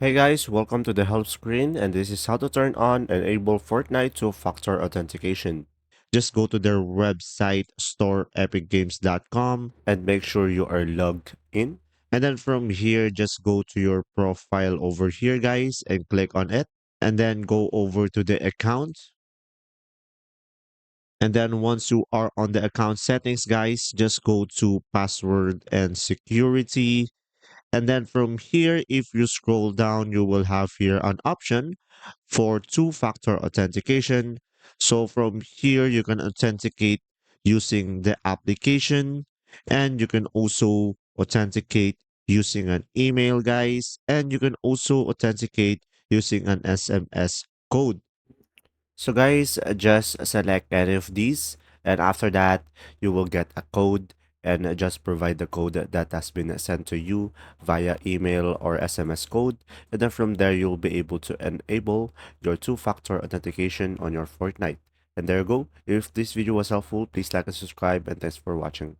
Hey guys, welcome to the help screen, and this is how to turn on and enable Fortnite two-factor authentication. Just go to their website storeepicgames.com and make sure you are logged in. And then from here, just go to your profile over here, guys, and click on it. And then go over to the account. And then once you are on the account settings, guys, just go to password and security. And then from here, if you scroll down, you will have here an option for two-factor authentication. So from here, you can authenticate using the application, and you can also authenticate using an email, guys, and you can also authenticate using an SMS code. So guys, just select any of these, and after that, you will get a code, and just provide the code that has been sent to you via email or SMS code. And then from there, you'll be able to enable your two-factor authentication on your Fortnite. And there you go. If this video was helpful, please like and subscribe, and thanks for watching.